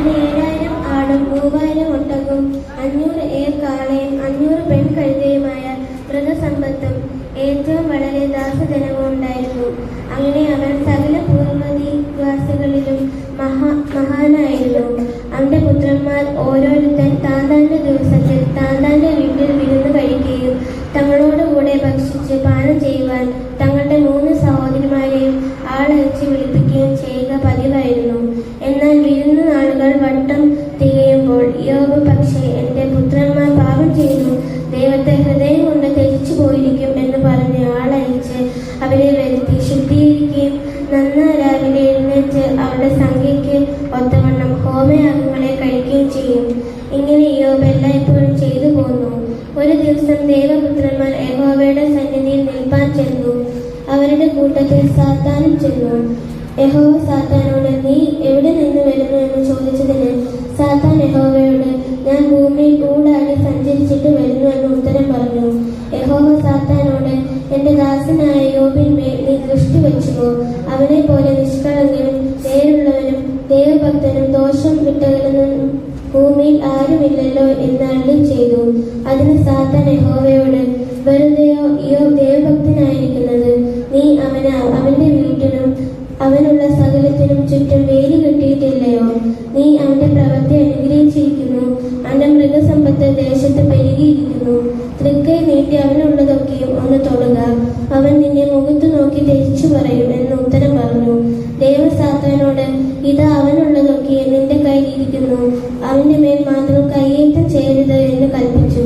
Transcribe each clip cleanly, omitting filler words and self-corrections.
അവന് 7000 ആടും 3000 ഒട്ടകവും 500 ഏർ കാളയും 500 പെൺകഴുതയുമായ മൃഗസമ്പത്തും ഏറ്റവും വളരെ ദാസജനവും ഉണ്ടായിരുന്നു. അങ്ങനെ അവൻ സകല പൂർവ്വദിവാസികളിലും മഹാനായിരുന്നു. അവന്റെ പുത്രന്മാർ ഓരോരുത്തൻ താന്താന്റെ ദിവസത്തിൽ താന്താന്റെ വീട്ടിൽ വിരുന്ന് കഴിക്കുകയും തങ്ങളോടുകൂടെ ഭക്ഷിച്ച് പാനം ചെയ്യുവാൻ തങ്ങളുടെ 3 സഹോദരിമാരെയും ആളയച്ച് വിളിപ്പിക്കുകയും ചെയ്യുക പതിവായിരുന്നു. എന്നാൽ വിരുന്ന് നാളുകൾ വട്ടം തികയുമ്പോൾ യോബ് പക്ഷേ എന്റെ പുത്രന്മാർ പാപം ചെയ്തു, ദൈവത്തെ ഹൃദയം കൊണ്ട് ത്യജിച്ചു പോയിരിക്കും എന്ന് പറഞ്ഞ് ആളയച്ച് അവരെ വരുത്തി ശുദ്ധീകരിക്കുകയും നന്നാ രാവിലെ എഴുന്നേറ്റ് അവരുടെ സംഖ്യയ്ക്ക് ഒത്തവണ്ണം ഹോമയാഗങ്ങളെ കഴിക്കുകയും ചെയ്യും. ഇങ്ങനെ യോബ് എല്ലായ്പ്പോഴും ചെയ്തു പോന്നു. ഒരു ദിവസം ദേവപുത്രന്മാർ യഹോവയുടെ സന്നിധിയിൽ നിൽപ്പാൻ ചെന്നു. അവരുടെ കൂട്ടത്തിൽ സാത്താനും ചെന്നു. യഹോവ സാത്താനോട്, നീ എവിടെ നിന്ന് വരുന്നു എന്ന് ചോദിച്ചതിന് സാത്താൻ യഹോവയോട്, ഞാൻ ഭൂമിയിൽ ഊടാടി സഞ്ചരിച്ചിട്ട് വരുന്നു എന്ന് ഉത്തരം പറഞ്ഞു. യഹോവ സാത്താനോട്, എന്റെ ദാസനായ യോബിന്മേൽ നീ ദൃഷ്ടി വെച്ചുവോ? അവനെ പോലെ നിഷ്കളങ്കനും നേരുള്ളവനും ദൈവഭക്തനും ദോഷം വിട്ടകലുന്നതും ഭൂമിയിൽ ആരുമില്ലല്ലോ എന്ന് അരുളി ചെയ്തു. അതിന് സാത്താൻ യഹോവയോട്, വെറുതെയോ യോബ് ദൈവഭക്തനായിരിക്കുന്നത്? നീ അവന്റെ വീട്ടിനും അവനുള്ള സകലത്തിനും ചുറ്റും വേലി കെട്ടിയിട്ടില്ലയോ? നീ അവന്റെ പ്രവൃത്തി അനുഗ്രഹിച്ചിരിക്കുന്നു. അവന്റെ മൃഗസമ്പത്ത് ദേശത്ത് പെരുകിയിരിക്കുന്നു. തൃക്കൈ നീട്ടി അവനുള്ളതൊക്കെയും ഒന്ന് തൊടുക, അവൻ നിന്നെ മുഖത്ത് നോക്കി ത്യജിച്ചു പറയും എന്ന് ഉത്തരം പറഞ്ഞു. ദൈവം സാത്താനോട്, ഇതാ അവനുള്ളതൊക്കെ നിന്റെ കയ്യിലിരിക്കുന്നു, അവന്റെ മേൽ മാത്രം കയ്യേറ്റം ചെയ്യരുത് എന്ന് കൽപ്പിച്ചു.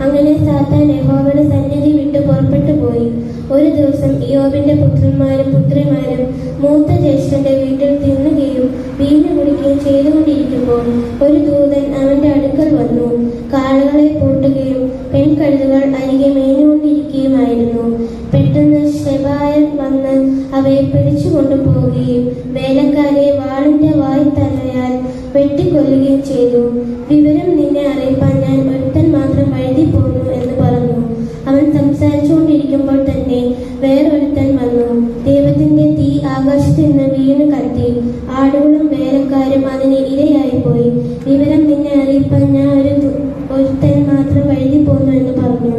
അങ്ങനെ സാത്താൻ യഹോവയുടെ സന്നിധി വിട്ട് പുറപ്പെട്ടു പോയി. ഒരു ദിവസം യോബിന്റെ പുത്രന്മാരും പുത്രിമാരും മൂത്ത ജ്യേഷ്ഠന്റെ വീട്ടിൽ തിന്നുകയും വീഞ്ഞു കുടിക്കുകയും ചെയ്തുകൊണ്ടിരിക്കുമ്പോൾ ഒരു ദൂതൻ അവന്റെ അടുക്കൽ വന്നു. കാളകളെ പൂട്ടുകയും പെൺകഴുതുകൾ അരികെ മേഞ്ഞുകൊണ്ടിരിക്കുകയുമായിരുന്നു. പെട്ടെന്ന് ശെബായൻ വന്ന് അവയെ പിടിച്ചു കൊണ്ടുപോവുകയും വേലക്കാരെ വാളിന്റെ വായ്ത്തലയാൽ വെട്ടിക്കൊല്ലുകയും ചെയ്തു. വിവരം നിന്നെ അറിയിപ്പാൻ ഞാൻ ഒരുത്തൻ മാത്രം വഴുതി പോന്നു എന്ന് പറഞ്ഞു. അവൻ സംസാരിച്ചുകൊണ്ടിരിക്കുമ്പോൾ തന്നെ വേറൊരുത്തൻ വന്നു. ദൈവത്തിന്റെ തീ ആകാശത്ത് നിന്ന് വീണ് കത്തി. ആടുകളും വേലക്കാരും അതിന് ഇരയായിപ്പോയി. വിവരം നിന്നെ അറിയിപ്പാൻ ഞാൻ ഒരുത്തൻ മാത്രം വഴുതി പോന്നു എന്ന് പറഞ്ഞു.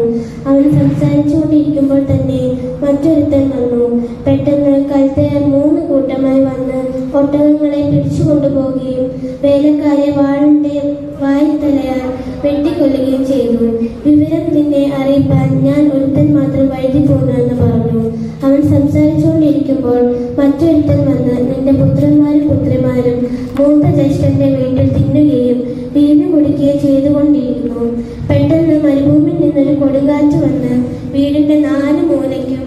അവൻ സംസാരിച്ചുകൊണ്ടിരിക്കുമ്പോൾ തന്നെ മറ്റൊരുത്തൻ വന്നു. പെട്ടെന്ന് കൽദയർ 3 കൂട്ടമായി വന്ന് ഒട്ടകങ്ങളെ പിടിച്ചു കൊണ്ടുപോവുകയും വേലക്കാരെ വാളിന്റെ വായ്ത്തലയാൽ വെട്ടിക്കൊല്ലുകയും ചെയ്തു. വിവരം നിന്നെ അറിയിപ്പാൻ ഞാൻ ഒരുത്തൻ മാത്രം വഴുതി പോന്നു എന്ന് പറഞ്ഞു. അവൻ സംസാരിച്ചുകൊണ്ടിരിക്കുമ്പോൾ മറ്റൊരുത്തൻ വന്ന്, നിന്റെ പുത്രന്മാരും പുത്രിമാരും മൂത്ത ജ്യേഷ്ഠന്റെ വീട്ടിൽ തിന്നുകയും വീഞ്ഞു കുടിക്കുകയും ചെയ്തുകൊണ്ടിരിക്കുന്നു. പെട്ടെന്ന് മരുഭൂമിയിൽ നിന്നൊരു കൊടുങ്കാറ്റ് വന്ന് വീടിന്റെ 4 മൂലയ്ക്കും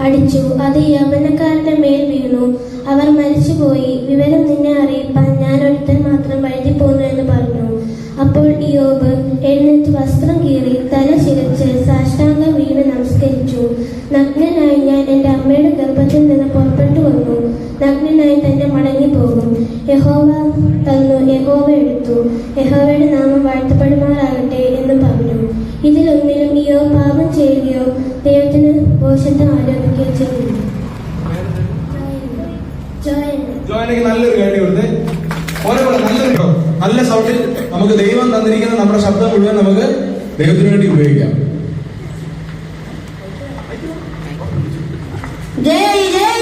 അടിച്ചു. അത് യവനക്കാരുടെ മേൽ വീണു. അവർ മരിച്ചുപോയി. വിവരം നിന്നെ അറിയിപ്പാൻ ഞാൻ ഒരുത്തൻ മാത്രം വഴുതി പോന്നു എന്ന് പറഞ്ഞു. അപ്പോൾ യോബ് എഴുന്നേറ്റ് വസ്ത്രം കീറി തല ചിരച്ച് സാഷ്ടാംഗം വീണ് നമസ്കരിച്ചു. നഗ്നനായി ഞാൻ എൻ്റെ അമ്മയുടെ ഗർഭത്തിൽ നിന്ന് പുറപ്പെട്ടു വന്നു. നഗ്നനായി തന്നെ മടങ്ങിപ്പോകും. യഹോവ തന്നു, യഹോവ എടുത്തു. യഹോവയുടെ നാമം വാഴ്ത്തപ്പെടുമാറാകട്ടെ എന്ന് പറഞ്ഞു. ഇതിലൊന്നിലും യോബ് പാപം ചെയ്യുകയോ ദൈവത്തിന് ദോഷത്വം ആരോപിക്കുകയോ ചെയ്യുന്നു. നല്ലൊരു കാര്യം കൊടുത്ത് നല്ല സൗണ്ടിൽ നമുക്ക് ദൈവം തന്നിരിക്കുന്ന നമ്മുടെ ശബ്ദം മുഴുവൻ നമുക്ക് ദൈവത്തിന് വേണ്ടി ഉപയോഗിക്കാം. ജയ് ജയ്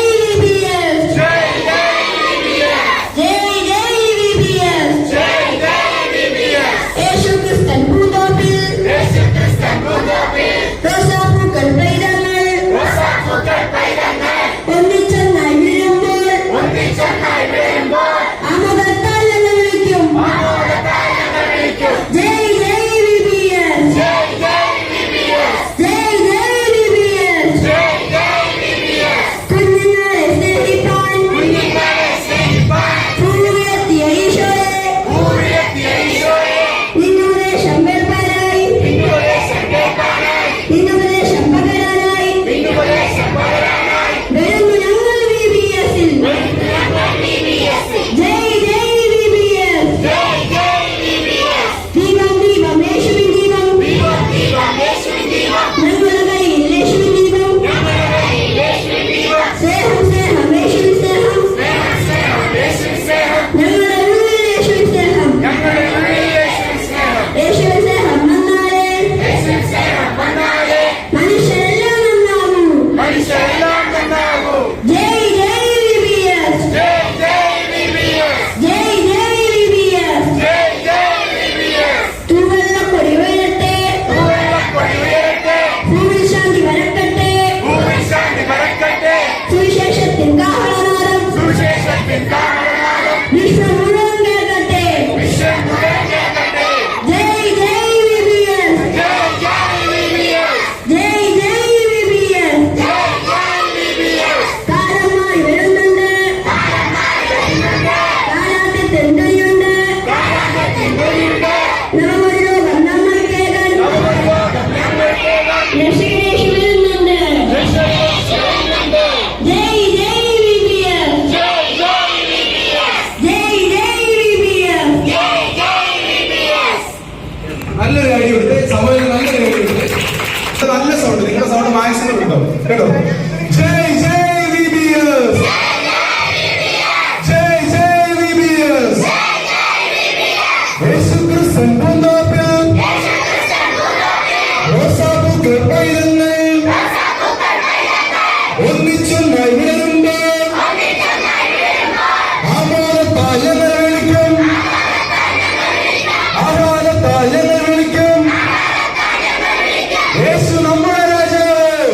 നല്ല സൗണ്ട്, നിങ്ങളുടെ സൗണ്ട് മാക്സിമം കിട്ടും കേട്ടോ. ജയ് ജയ് VBS, ജയ് ജയ് VBS. യേശുക്രിസ്തൻ പൂന്തോപ്പിൽ റോസാപ്പൂക്കൾ പൈതങ്ങൾ ഒന്നിച്ചൊന്നായി വിളരുമ്പോൾ ആഹ്ലാദത്താൽ ഞങ്ങൾ വിളിക്കും, ആഹ്ലാദത്താൽ ഞങ്ങൾ വിളിക്കും. യേശു നമ്മുടെ രാജാവ്,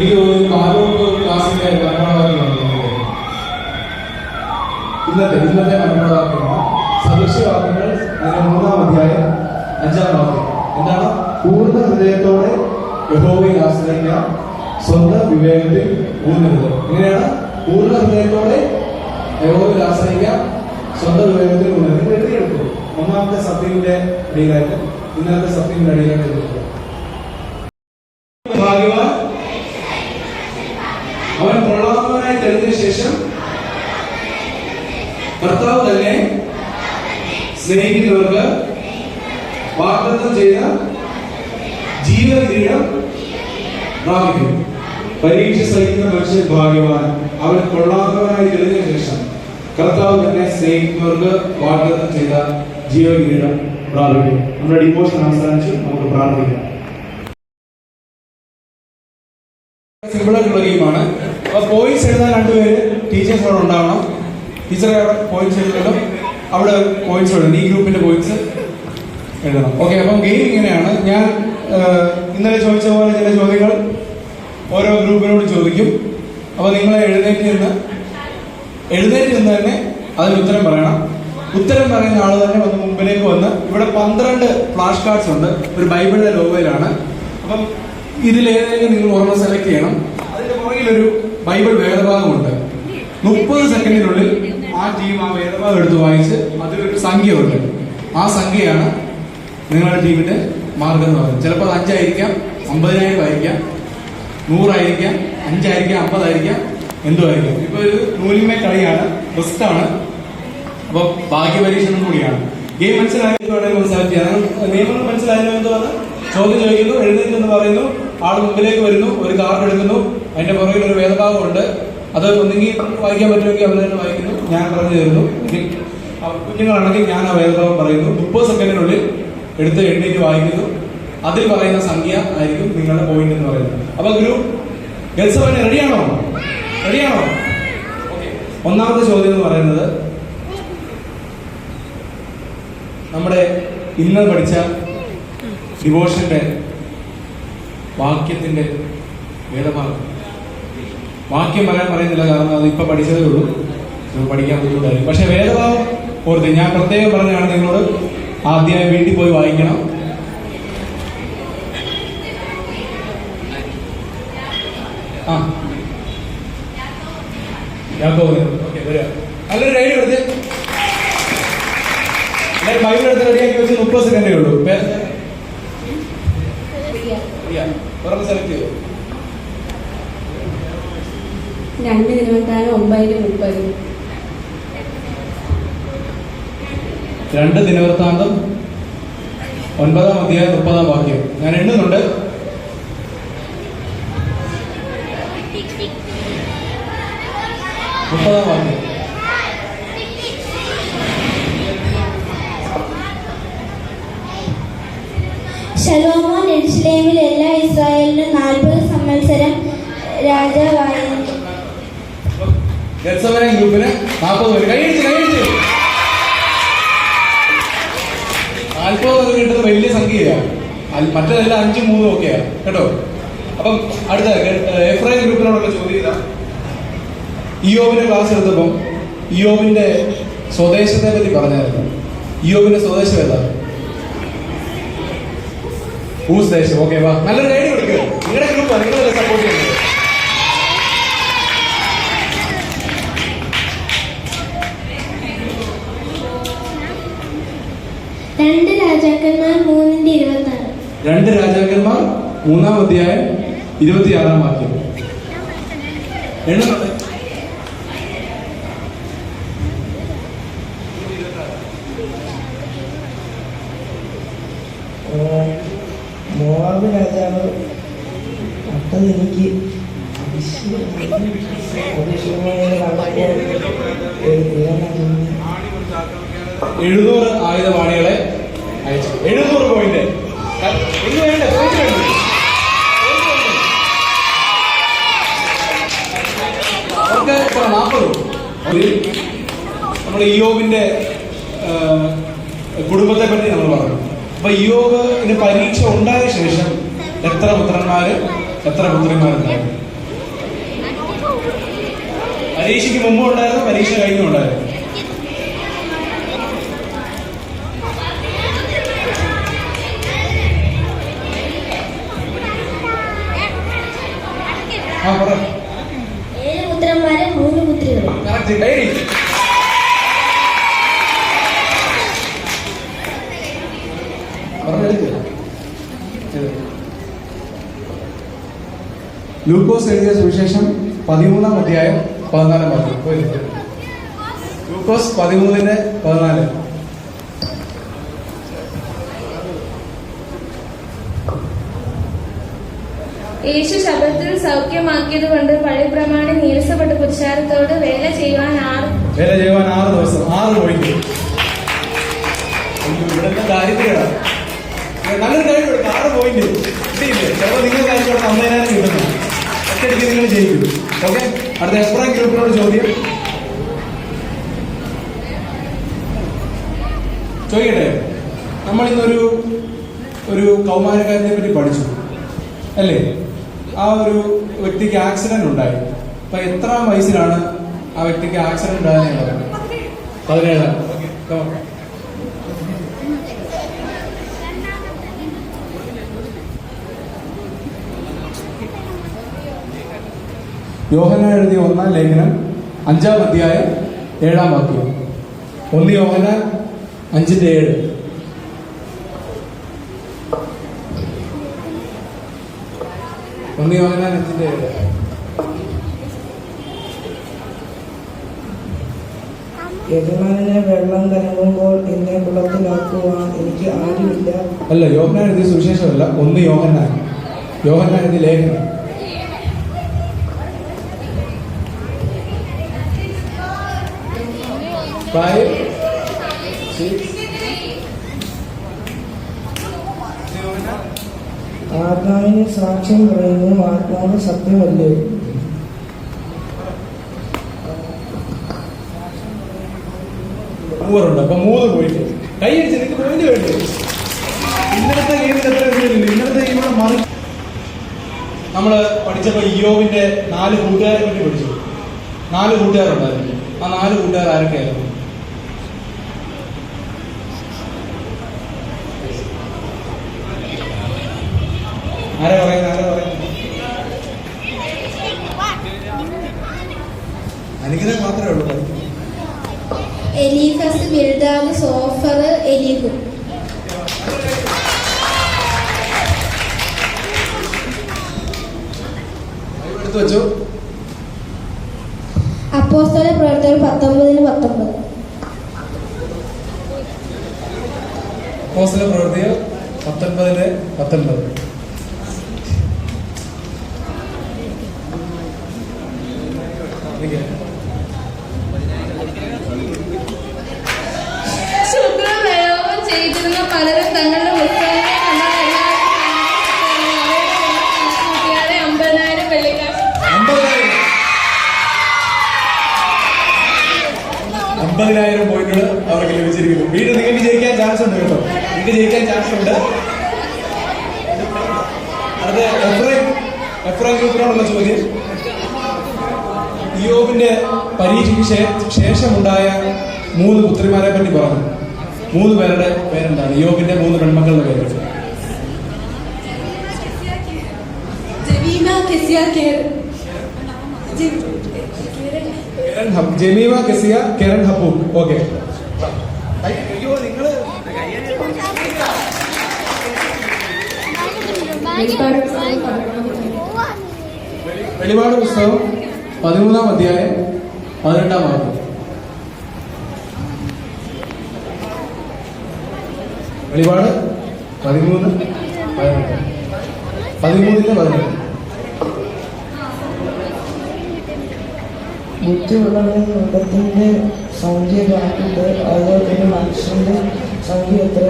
എനിക്ക് തോന്നുന്നു താലൂക്ക് ക്ലാസിന്റെ മരണവാക്യമാണ് ഇന്നത്തെ മരണവാക്യമാണ്. സദൃശ്യവാക്യങ്ങൾ അതിന്റെ 3-ാം അധ്യായം 5-ാം വാക്യം എന്താണ്? പൂർണ്ണ ഹൃദയത്തോടെ യഹോവയിൽ ആശ്രയിക്കാം, സ്വന്തം വിവേകത്തിൽ ഊന്നരുത്. എങ്ങനെയാണ്? പൂർണ്ണ ഹൃദയത്തോടെ യഹോവയിൽ ആശ്രയിക്കാം, സ്വന്തം വിവേകത്തിൽ ഊന്നരുത്. നിങ്ങൾ എഴുതിയെടുത്തു. 1-ാമത്തെ സത്യത്തിന്റെ അടിയിലായിട്ട് ഇന്നത്തെ സത്യത്തിന്റെ അടിയിലായിട്ട് എഴുതിയെടുത്തു. ഭാഗ്യവാൻ അവൻ കൊള്ളാവുന്നവനായി തെളിഞ്ഞ ശേഷം കർത്താവ് തന്നെ സ്നേഹിക്കുന്നവർക്ക് വാഗ്ദത്തം ചെയ്ത ജീവകിരീടം പ്രാപിക്കും. പരീക്ഷ സഹിക്കുന്ന മനുഷ്യൻ ഭാഗ്യവാൻ അവൻ കൊള്ളാവുന്നവനായി തെളിഞ്ഞ ശേഷം കർത്താവ് തന്നെ സ്നേഹിക്കുന്നവർക്ക് വാഗ്ദത്തം ചെയ്ത ജീവകിരീടം പ്രാപിക്കും. നമ്മുടെ ഡിവോഷൻ അവസാനിച്ചു. നമുക്ക് പ്രാർത്ഥിക്കാം. സിമ്പിൾ ആയിട്ടുള്ള ഗെയിമാണ്. അപ്പൊ പോയിന്റ്സ് എഴുതാൻ രണ്ടുപേര് ടീച്ചേഴ്സ് അവിടെ ഉണ്ടാവണം. ടീച്ചറെ അവിടെ പോയിന്റ്സ് എഴുതണം. അവിടെ പോയിന്റ്സ് എഴുതണം. ഈ ഗ്രൂപ്പിന്റെ പോയിന്റ്സ് എഴുതണം. ഓക്കെ. അപ്പം ഗെയിം ഇങ്ങനെയാണ്. ഞാൻ ഇന്നലെ ചോദിച്ച പോലെ ചില ചോദ്യങ്ങൾ ഓരോ ഗ്രൂപ്പിനോട് ചോദിക്കും. അപ്പൊ നിങ്ങൾ എഴുന്നേറ്റ് നിന്ന് തന്നെ അതിന് ഉത്തരം പറയണം. ഉത്തരം പറയുന്ന ആൾ തന്നെ വന്ന് മുമ്പിലേക്ക് വന്ന് ഇവിടെ 12 ഫ്ലാഷ് കാർഡ്സ് ഉണ്ട്. ഒരു ബൈബിളിന്റെ ലോഗോയിലാണ്. അപ്പം ഇതിലേതെങ്കിലും നിങ്ങൾ ഓർമ്മ സെലക്ട് ചെയ്യണം. അതിന്റെ പുറകിലൊരു ബൈബിൾ വേദഭാഗമുണ്ട്. 30 സെക്കൻഡിനുള്ളിൽ ആ ടീം ആ വേദഭാഗം എടുത്ത് വായിച്ച് അതിലൊരു സംഖ്യ ഉണ്ട്. ആ സംഖ്യയാണ് നിങ്ങളുടെ ടീമിന്റെ മാർഗം എന്ന് പറയുന്നത്. ചിലപ്പോൾ അത് 5 ആയിരിക്കാം, 50,000 ആയിരിക്കാം, 100 ആയിരിക്കാം, 5 ആയിരിക്കാം, 50 ആയിരിക്കാം, എന്തോ ആയിരിക്കാം. ഇപ്പൊ ഒരു നൂലിമേ കളിയാണ്, റിസ്ക് ആണ്. അപ്പൊ ഭാഗ്യപരീക്ഷണം കൂടിയാണ്. ഗെയിം മനസ്സിലായതുകൊണ്ടെങ്കിൽ സെലക്ട് ചെയ്യാം. നിയമങ്ങൾ മനസ്സിലായാലും എന്തുവാണ്? ചോദ്യം ചോദിക്കുന്നു, എഴുന്നേറ്റ് എന്ന് പറയുന്നു, ആൾ മുമ്പിലേക്ക് വരുന്നു, ഒരു കാർഡ് എടുക്കുന്നു, അതിന്റെ പുറകിൽ ഒരു വേദഭാഗമുണ്ട്. അത് ഒന്നെങ്കിൽ വായിക്കാൻ പറ്റുമെങ്കിൽ അവർ തന്നെ വായിക്കുന്നു, ഞാൻ പറഞ്ഞു തരുന്നു. കുഞ്ഞുങ്ങളാണെങ്കിൽ ഞാൻ ആ വേദഭാഗം പറയുന്നു. 30 സെക്കൻഡിനുള്ളിൽ എടുത്ത് എണ്ണീറ്റ് വായിക്കുന്നു. അതിൽ പറയുന്ന സംഖ്യ ആയിരിക്കും നിങ്ങളുടെ പോയിന്റ് എന്ന് പറയുന്നത്. അപ്പൊ ഗ്രൂപ്പ് ഗേൾസ് റെഡിയാണോ? ഓക്കെ. ഒന്നാമത്തെ ചോദ്യം എന്ന് പറയുന്നത് നമ്മുടെ ഇന്ന് പഠിച്ച ഡിവോഷന്റെ വാക്യത്തിന്റെ വേദഭാഗം. വാക്യം പറയാൻ പറയുന്നില്ല, കാരണം അത് ഇപ്പൊ പഠിച്ചതേ ഉള്ളൂ, പഠിക്കാൻ ബുദ്ധിമുട്ടായിരിക്കും. പക്ഷെ വേദഭാഗം ഓർത്ത് ഞാൻ പ്രത്യേകം പറഞ്ഞാണ് നിങ്ങളോട് ആദ്യം വീട്ടിൽ പോയി വായിക്കണം. ആ യാക്കോബ് നല്ലൊരു ഐഡിയ കൊടുത്ത് എല്ലാവരും ബൈബിൾ എടുത്ത് റെഡിയാക്കി വെച്ച് 30 സെക്കൻഡേ ഉള്ളൂ. സെലക്ട് ചെയ്തു. 2 ദിനവൃത്താന്തം 9:30. 2 ദിനവൃത്താന്തം 9-ാം അധ്യായം 30-ാം വാക്യം. ഞാൻ എണ്ണുന്നുണ്ട്. വാക്യം. ശലോമോൻ യെരൂശലേമിൽ എല്ലാ ഇസ്രായേലിനും 40 സംവത്സരം രാജാവായിരുന്നു. ഗത്സമന ഗ്രൂപ്പിന് 40 പേര് കൈയടിച്ച് 40 കിട്ടുന്നത് വലിയ സംഖ്യയാണ്. മറ്റേതെല്ലാം 5, 3 ഒക്കെയാണ് കേട്ടോ. അപ്പം അടുത്ത എഫ്രൈം ഗ്രൂപ്പിനോടുള്ള ചോദ്യം ഇതാ. ഇയ്യോബിന്റെ ക്ലാസ് എടുത്തപ്പം ഇയ്യോബിന്റെ സ്വദേശത്തെ പറ്റി പറഞ്ഞായിരുന്നു. ഇയ്യോബിന്റെ സ്വദേശം ഏതാ? ഊസ് ദേശം. ഓക്കെ, വാ, നല്ലൊരു ഐഡിയ കൊടുക്കുക. നിങ്ങളുടെ ഗ്രൂപ്പാണ്, നിങ്ങളല്ലേ സപ്പോർട്ട് ചെയ്യുന്നത്. രണ്ട് രാജാക്കന്മാർ 3:26. 2 രാജാക്കന്മാർ 3-ാം അധ്യായം 26-ാം വാക്യം. എണ്ണുന്നുണ്ട്. മോവാബ് രാജാവ് പെട്ടെന്ന് എനിക്ക് 700 ആയുധപാണികളെ അയച്ചു. 700 പോയിന്റ്. അവർക്ക് 40. നമ്മൾ ഇയ്യോബിന്റെ കുടുംബത്തെ പറ്റി നമ്മൾ പറഞ്ഞു. അപ്പൊ ഇയ്യോബിന് പരീക്ഷ ഉണ്ടായ ശേഷം എത്ര പുത്രന്മാര് എത്ര പുത്രിമാരുണ്ടായിരുന്നു? പരീക്ഷയ്ക്ക് മുമ്പ് ഉണ്ടായിരുന്നു, പരീക്ഷ കഴിഞ്ഞും ഉണ്ടായിരുന്നു. ആ പറ. 7 പുത്രന്മാരും 3 പുത്രികളും. കറക്റ്റ്. ഡയറി ലൂക്കോസ് എഴുതിയ സുവിശേഷം 13-ാം അധ്യായം 14-ാം വാക്യം. ലൂക്കോസ് 13:14. യേശു ശബ്ദത്തിൽ സൗഖ്യമാക്കിയത് കൊണ്ട് പഴയ പ്രമാണി നീരസപ്പെട്ട പുരുഷാരത്തോട് വേല ചെയ്യുവാൻ 6 ദിവസം 6 പോയിന്റ്. ഇവിടുത്തെ ദാരിദ്ര്യമാണ്. നല്ലൊരു കാര്യം കൊടുക്കും. 6 പോയിന്റ് കിട്ടിയില്ലേ? ചിലപ്പോൾ നിങ്ങൾ കാര്യം 50,000 കിട്ടുന്നു. ഒറ്റയടിക്ക് നിങ്ങൾ ജയിക്കും. ഓക്കെ, അടുത്ത എഫ്രൈം ഗ്രൂപ്പിനോട് ചോദിക്കട്ടെ. നമ്മൾ ഇന്നൊരു കൗമാരക്കാരനെ പറ്റി പഠിച്ചു അല്ലേ? ആ ഒരു വ്യക്തിക്ക് ആക്സിഡന്റ് ഉണ്ടായി. അപ്പൊ എത്രാം വയസ്സിലാണ് ആ വ്യക്തിക്ക് ആക്സിഡന്റ് ഉണ്ടായത്? 17. യോഹന്നാൻ എഴുതിയ 1-ാം ലേഖനം 5-ാം അധ്യായം 7-ാം വാക്യം. 1 യോഹന്നാൻ 5:7. യോഹന്നാൻ 5:7. യജമാനനെ വെള്ളം കലങ്ങുമ്പോൾ എന്നെ കുളത്തിലാക്കുവാൻ എനിക്ക് ആരുമില്ല. അല്ല, യോഹന്നാൻ എഴുതിയ സുവിശേഷമല്ല. 1 യോഹന്നാൻ എഴുതിയ ലേഖനം. ആത്മാവിന് സാക്ഷ്യം പറയുന്നു, ആത്മാവ് സത്യമല്ലേ? ഉണ്ട്. അപ്പൊ 3 പോയിന്റ്. കൈയടിച്ച് എനിക്ക് പോയിന്റ് വേണ്ടേ? ഇന്നലത്തെ ഗെയിമിൽ എത്ര ഇല്ല. ഇന്നലത്തെ ഗെയിമിൽ മറി നമ്മള് പഠിച്ചപ്പോ ഇയ്യോബിന്റെ 4 കൂട്ടുകാരെ പറ്റി പഠിച്ചു. 4 കൂട്ടുകാരുണ്ടായിരുന്നു. ആ 4 കൂട്ടുകാർ ആരൊക്കെയായിരുന്നു? ആരാ പറയുന്നത്? അനുഗ്രഹം മാത്രമേ ഉള്ളൂ. Eliphaz, Bildad, Zophar, Elihu. എടുത്തു വെച്ചു. അപ്പോസ്തല പ്രവർത്തകർ 19:19. അപ്പോസ്തല പ്രവർത്തികൾ 19:19. ശുക്രപ്രയോഗം ചെയ്തിരുന്ന പലരും തങ്ങളുടെ പുസ്തകങ്ങളെ 50,000 വെള്ളിക്കാശ് 50,000 പോയിന്റുകൾ അവർക്ക് ലഭിച്ചിരിക്കുന്നു. വീണ്ടും നിങ്ങൾക്ക് ജയിക്കാൻ ചാൻസ് ഉണ്ട് കേട്ടോ. നിങ്ങൾക്ക് ജയിക്കാൻ ചാൻസ് ഉണ്ട്. അത് എഫ്രൈം ഗ്രൂപ്പിനോടുള്ള ചോദ്യം. ഇയ്യോബിന്റെ പരീക്ഷയ്ക്ക് ശേഷമുണ്ടായ 3 പുത്രിമാരെ പറ്റി പറഞ്ഞു. 3 പേരുടെ പേരെന്താണ്? ഇയ്യോബിന്റെ 3 പെൺമക്കളുടെ പേര്. ജമീമ, കെസിയ, കെരൻ, ഹപ്പൂക്ക്. ഓക്കെ. വെളിപാട് പുസ്തകം 13-ാം അധ്യായം 18-ാം വാക്യം. വെളിപാട് 13:18. ബുദ്ധിയുള്ളവൻ മൃഗത്തിന്റെ സംഖ്യ കണക്കിട്ട് അത് ഒരു മനുഷ്യന്റെ സംഖ്യ എത്ര?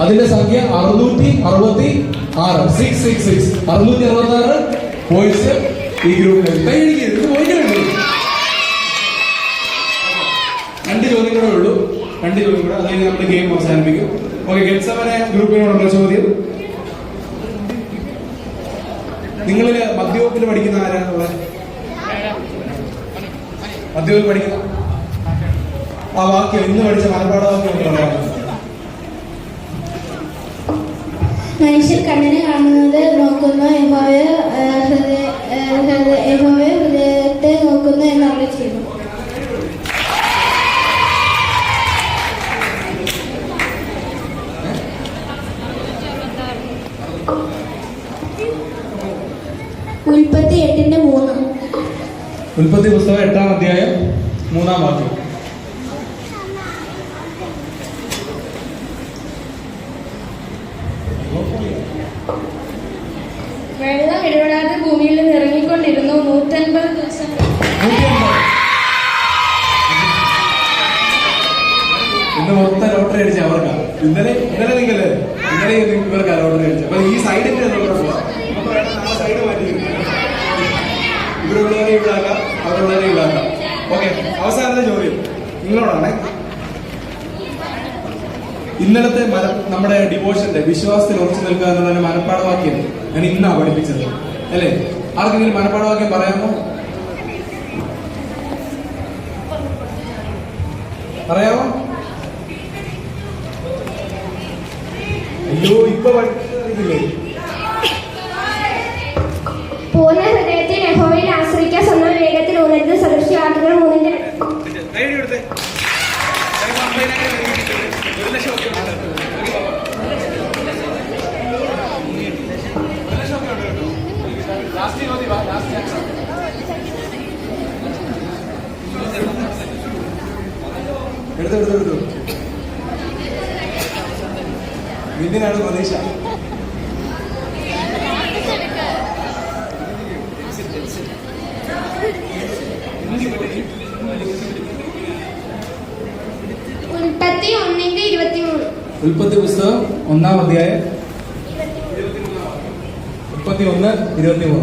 അതിന്റെ സംഖ്യ 666. 666 പോയിന്റ്സ് ഈ ഗ്രൂപ്പിൽ. 2 ചോദ്യങ്ങളേ ഉള്ളൂ. 2 ചോദ്യം കൂടെ, അത് കഴിഞ്ഞ് നമ്മുടെ ഗെയിം അവസാനിപ്പിക്കും. ഓക്കെ. ഗെറ്റ്സവനെ ഗ്രൂപ്പിനോടുള്ള ചോദ്യം. നിങ്ങളില് മധ്യവകുപ്പിൽ പഠിക്കുന്ന ആരാണുള്ളത്? മധ്യവകുപ്പിൽ പഠിക്കുന്ന ആ വാക്യം, ഇന്ന് പഠിച്ച മനപ്പാട വാക്യം പറയാം. മനുഷ്യർ കണ്ണിനെ കാണുന്നത് നോക്കുന്നു, യഹോവയെ ഹൃദയത്തെ നോക്കുന്നു എന്ന് അരുളി ചെയ്യുന്നു. ഉൽപ്പത്തി 8:3. ഉൽപ്പത്തി പുസ്തകം 8-ാം അധ്യായം 3-ാം വാക്യം. വെള്ളം ഇടപെടാതെ ഭൂമിയിൽ നിന്ന് ഇറങ്ങിക്കൊണ്ടിരുന്നു 150 ദിവസം. ഇന്ന് മൊത്തം ലോട്ടറി അടിച്ച അവർക്കാ. ഇന്നലെ ഇവർക്കാ ലോട്ടറി അടിച്ചത്. അപ്പൊ ഈ സൈഡിന്റെ സൈഡ് മാറ്റി ഇവിടെയുള്ളവരെ ഇവിടാക്കാം, അവരുള്ളവരെ ഇവിടാക്കാം. ഓക്കെ. അവസാനത്തെ ചോദ്യം നിങ്ങളോടാണ്. ഇന്നലത്തെ നമ്മുടെ ഡിവോഷന്റെ വിശ്വാസത്തിൽ ഉറച്ചു നിൽക്കുക എന്നുള്ള മനപ്പാഠവാക്യം ഞാൻ ഇന്നാ പഠിപ്പിച്ചത് അല്ലേ? ആർക്കെങ്കിലും മനപ്പാഠവാക്യം പറയാമോ? പറയാമോ? അയ്യോ, ഇപ്പൊ പഠിപ്പിച്ചില്ലേ? പൂർണ്ണ ഹൃദയത്തിൽ യഹോവയിൽ ആശ്രയിക്കാൻ, സ്വന്തം വേഗത്തിൽ ഊന്നരുത്. സദൃശ്യവാക്യങ്ങൾ 3-ന്റെ. എടുത്തു. ഇതിനാണ് പ്രതീക്ഷ. ഉൽപ്പത്തി 1:23. ഉൽപ്പത്തി പുസ്തകം 1-ാം അധ്യായം 31:23.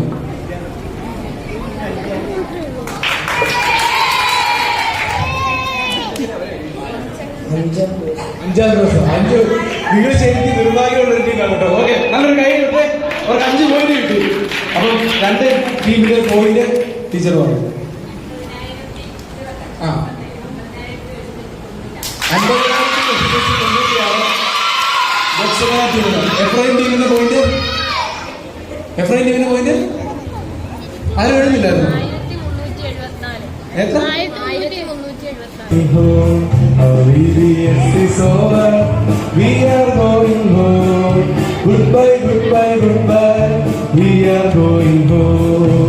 5-ാം ദിവസം. നിങ്ങൾ ശരിക്കും നിർഭാഗ്യമുള്ളൊരു ടീമാണ് കേട്ടോ. ഓക്കെ, നല്ലൊരു കൈ എടുത്ത് അവർക്ക് 5 പോയിന്റ് കിട്ടി. അപ്പം 2 ടീമിന്റെ പോയിന്റ് ടീച്ചർ പറഞ്ഞു. ആ 50,000 എഫ്രൈം ടീമിന്റെ പോയിന്റ് ആരും എഴുതില്ലായിരുന്നു. എത്ര? VBS is over. We are going home. Goodbye, goodbye, goodbye. We are going home.